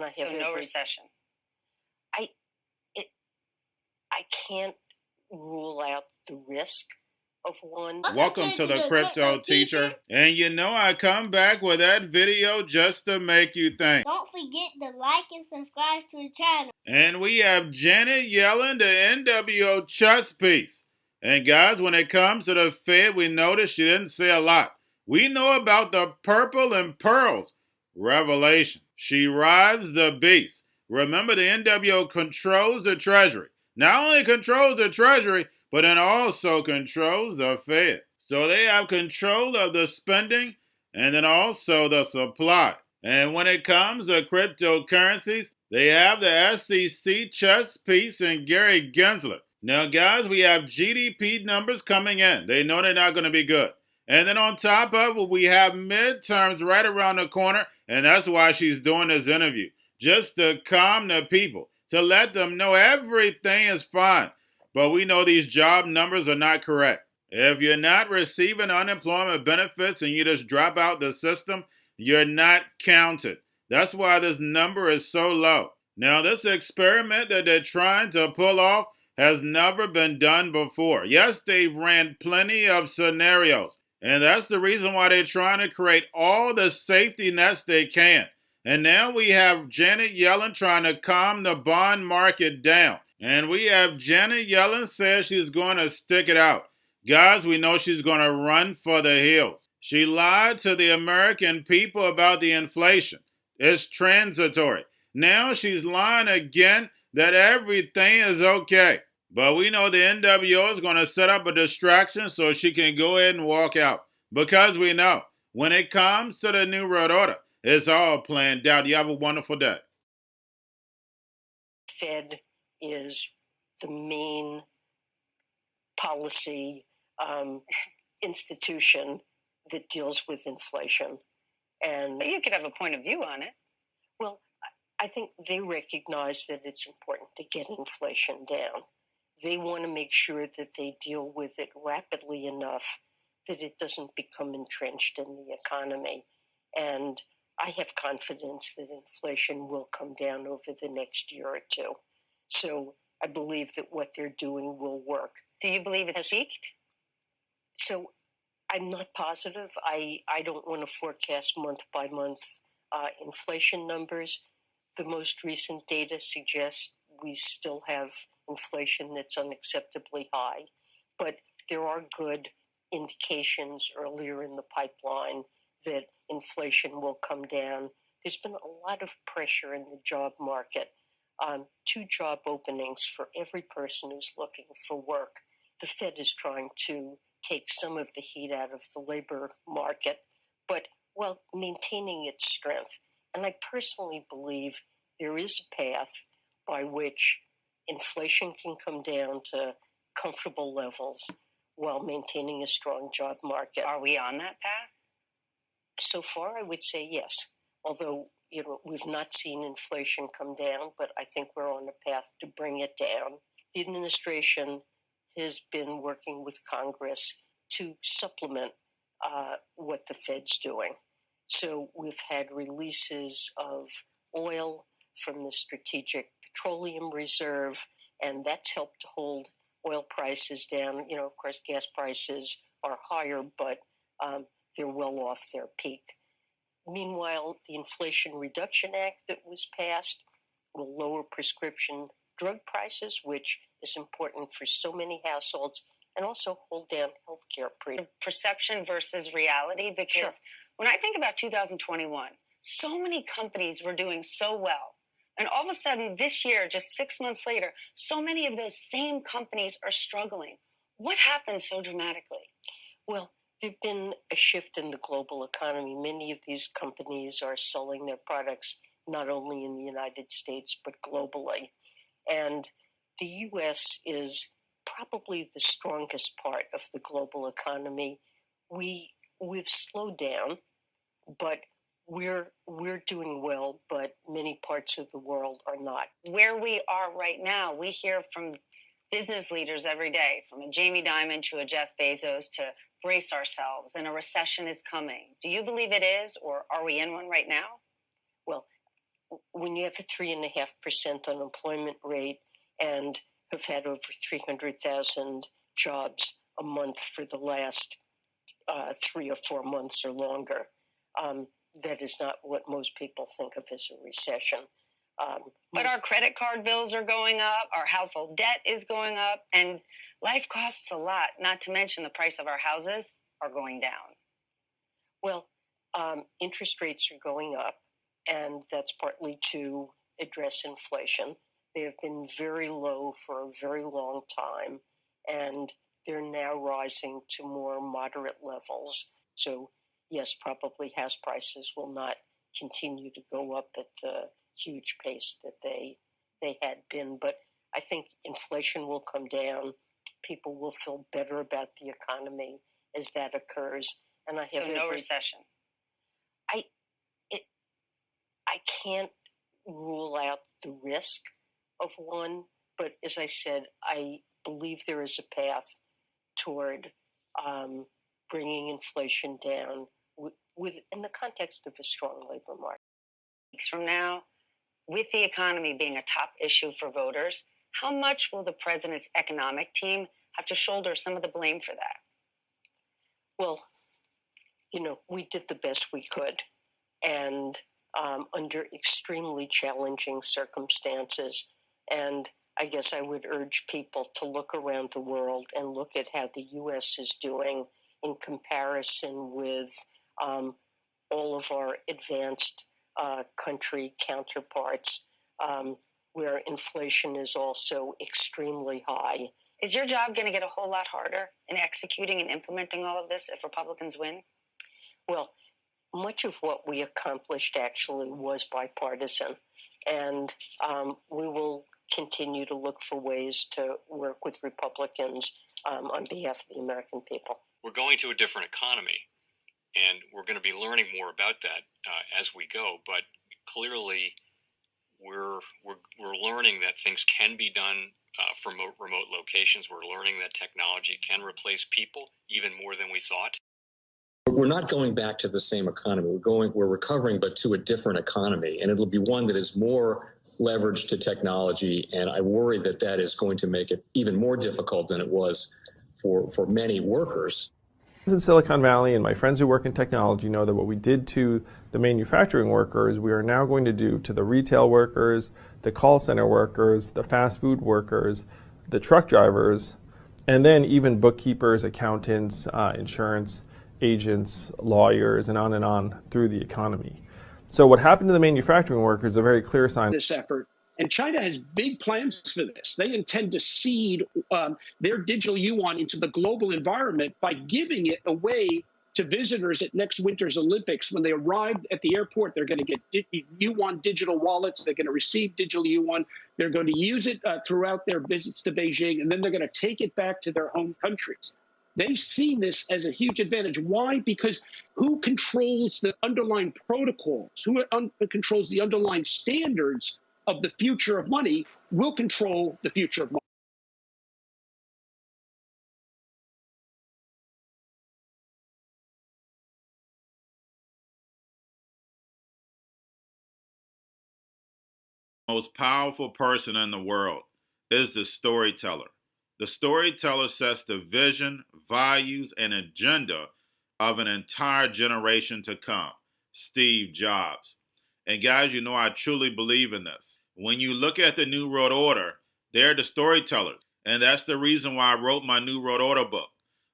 So no recession. I can't rule out the risk of one. Welcome to the Crypto Teacher. And you know I come back with that video just to make you think. Don't forget to like and subscribe to the channel. And we have Janet Yellen, the NWO chess piece. And guys, when it comes to the Fed, we noticed she didn't say a lot. We know about the purple and pearls revelation. She rides the beast. Remember, the NWO controls the Treasury. Not only controls the Treasury, but it also controls the Fed. So they have control of the spending and then also the supply. And when it comes to cryptocurrencies, they have the SEC chess piece and Gary Gensler. Now, guys, we have GDP numbers coming in. They know they're not going to be good. And then on top of it, we have midterms right around the corner, and that's why she's doing this interview. Just to calm the people, to let them know everything is fine. But we know these job numbers are not correct. If you're not receiving unemployment benefits and you just drop out the system, you're not counted. That's why this number is so low. Now, this experiment that they're trying to pull off has never been done before. Yes, they've ran plenty of scenarios, and that's the reason why they're trying to create all the safety nets they can. And now we have Janet Yellen trying to calm the bond market down. And we have Janet Yellen says she's going to stick it out. Guys, we know she's going to run for the hills. She lied to the American people about the inflation. It's transitory. Now she's lying again that everything is okay. But we know the NWO is going to set up a distraction so she can go ahead and walk out. Because we know when it comes to the New World Order, it's all planned out. You have a wonderful day. Fed is the main policy institution that deals with inflation. But you could have a point of view on it. Well, I think they recognize that it's important to get inflation down. They want to make sure that they deal with it rapidly enough that it doesn't become entrenched in the economy. And I have confidence that inflation will come down over the next year or two. So I believe that what they're doing will work. Do you believe it's peaked? So I'm not positive. I don't want to forecast month by month inflation numbers. The most recent data suggests we still have inflation that's unacceptably high, but there are good indications earlier in the pipeline that inflation will come down. There's been a lot of pressure in the job market. 2 job openings for every person who's looking for work. The Fed is trying to take some of the heat out of the labor market, but while maintaining its strength. And I personally believe there is a path by which inflation can come down to comfortable levels while maintaining a strong job market. Are we on that path? So far, I would say yes. Although, we've not seen inflation come down, but I think we're on a path to bring it down. The administration has been working with Congress to supplement what the Fed's doing. So we've had releases of oil from the Strategic Petroleum Reserve, and that's helped to hold oil prices down. Of course, gas prices are higher, but they're well off their peak. Meanwhile, the Inflation Reduction Act that was passed will lower prescription drug prices, which is important for so many households, and also hold down healthcare premiums. Perception versus reality, because Sure. When I think about 2021, so many companies were doing so well. And all of a sudden, this year, just 6 months later, so many of those same companies are struggling. What happened so dramatically? Well, there's been a shift in the global economy. Many of these companies are selling their products not only in the United States, but globally. And the U.S. is probably the strongest part of the global economy. We've slowed down, but we're doing well, but many parts of the world are not. Where we are right now, we hear from business leaders every day, from a Jamie Dimon to a Jeff Bezos, to brace ourselves, and a recession is coming. Do you believe it is, or are we in one right now? Well, when you have a 3.5% unemployment rate and have had over 300,000 jobs a month for the last 3 or 4 months or longer, that is not what most people think of as a recession. But our credit card bills are going up, our household debt is going up, and life costs a lot, not to mention the price of our houses are going down. Well, interest rates are going up, and that's partly to address inflation. They have been very low for a very long time, and they're now rising to more moderate levels. So, yes, probably house prices will not continue to go up at the huge pace that they had been. But I think inflation will come down. People will feel better about the economy as that occurs. And I have no recession. I can't rule out the risk of one, but as I said, I believe there is a path toward bringing inflation down in the context of a strong labor market. Weeks from now, with the economy being a top issue for voters, how much will the president's economic team have to shoulder some of the blame for that? Well, we did the best we could, and under extremely challenging circumstances. And I guess I would urge people to look around the world and look at how the U.S. is doing in comparison with all of our advanced country counterparts, where inflation is also extremely high. Is your job going to get a whole lot harder in executing and implementing all of this if Republicans win? Well, much of what we accomplished actually was bipartisan, and we will continue to look for ways to work with Republicans on behalf of the American people. We're going to a different economy, and we're going to be learning more about that as we go. But clearly, we're learning that things can be done from remote locations. We're learning that technology can replace people even more than we thought. We're not going back to the same economy. We're recovering, but to a different economy, and it'll be one that is more leveraged to technology. And I worry that is going to make it even more difficult than it was for many workers. In Silicon Valley, and my friends who work in technology know that what we did to the manufacturing workers, we are now going to do to the retail workers, the call center workers, the fast food workers, the truck drivers, and then even bookkeepers, accountants, insurance agents, lawyers, and on through the economy. So what happened to the manufacturing workers is a very clear sign. This effort, and China has big plans for this. They intend to seed their digital yuan into the global environment by giving it away to visitors at next winter's Olympics. When they arrive at the airport, they're going to get yuan digital wallets. They're going to receive digital yuan. They're going to use it throughout their visits to Beijing, and then they're going to take it back to their home countries. They see this as a huge advantage. Why? Because who controls the underlying protocols, who controls the underlying standards of the future of money will control the future of money. Most powerful person in the world is the storyteller. The storyteller sets the vision, values, and agenda of an entire generation to come. Steve Jobs. And guys, I truly believe in this. When you look at the New World Order, they're the storytellers. And that's the reason why I wrote my New World Order book.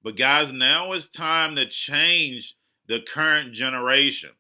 But guys, now it's time to change the current generation.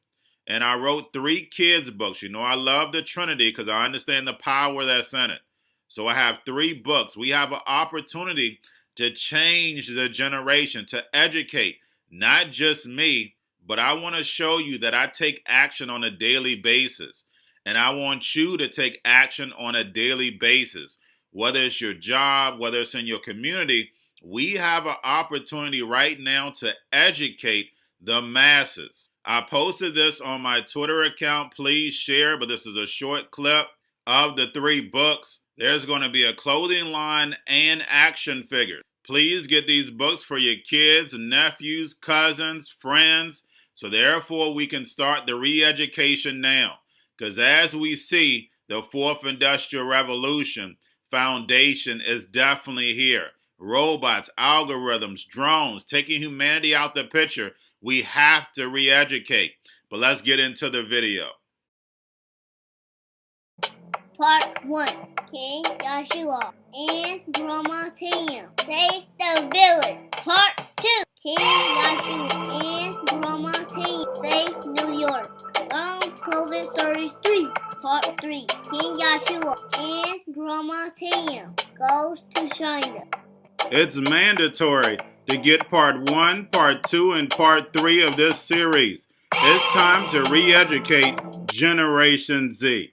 And I wrote 3 kids' books. I love the Trinity because I understand the power that's in it. So I have 3 books. We have an opportunity to change the generation, to educate, not just me, but I want to show you that I take action on a daily basis. And I want you to take action on a daily basis. Whether it's your job, whether it's in your community, we have an opportunity right now to educate the masses. I posted this on my Twitter account. Please share, but this is a short clip of the 3 books. There's going to be a clothing line and action figures. Please get these books for your kids, nephews, cousins, friends, so therefore we can start the re-education now. Because as we see, the fourth industrial revolution foundation is definitely here. Robots, algorithms, drones, taking humanity out the picture. We have to re-educate. But let's get into the video. Part 1. King Joshua and Grandma Tam save the village. Part 2. King Joshua and Grandma Tam save New York from COVID Stories 3. Part 3. King Joshua and Grandma Tam goes to China. It's mandatory to get part 1, part 2, and part 3 of this series. It's time to re-educate Generation Z.